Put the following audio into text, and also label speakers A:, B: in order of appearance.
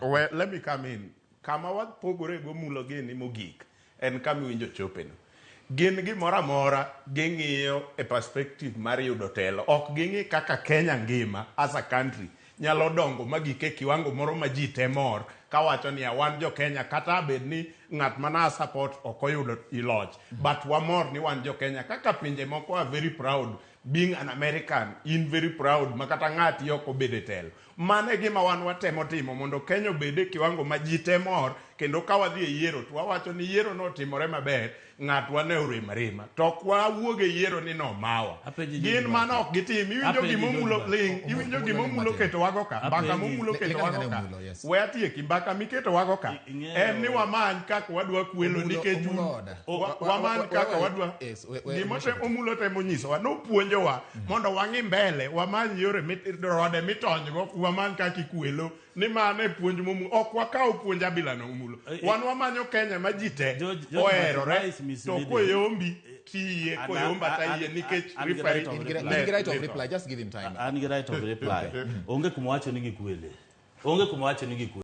A: Well, let me come in. Kama wapogore go mulo gini mogik. En kama winjo chopeno. Gin gimoro amora ging'iyo e perspective mar yudo telo. Ok ging'i kaka Kenya ngima as a country nyalo dongo magike kiwango moro ma ji temor kawacho ni wan jo Kenya kata bed ni ng'at mana support ok oyudo iloch. But wamor ni wan jo Kenya kaka pinje moko are very proud being an American, in very proud makata ng'ati ok obede telo. Mane gima wan watemo timo mondo Kenya obede kiwango ma ji temor kendo ka wadhi e yiero to wawacho ni yiero no timore maber ng'atwa ne orem rema to kwa wuoge yiero ni no mawa gin mano ok gitim iwinjo gimomulo ling iwinjo gimomulo keto wago ka mbaka momulo keto wago ka we atieki mbaka miketo wago ka en ni wamany kaka wadwa kwelo nikech wamany kaka wadwa gimote omulo temo nyisowa nopuonjowa mondo wang'i mbele wamany yore rode mitonygo wamany kaka ikwelo ni mane puonj momu ok wakaw puonj abila no umulo wan wamanyo Kenya ma ji te oherore to koyombi tiye koyomba taye nikech referee
B: right of reply just give him time
C: an gi right of reply onge kumwacho ni gikwele onge kumwacho ni gikwele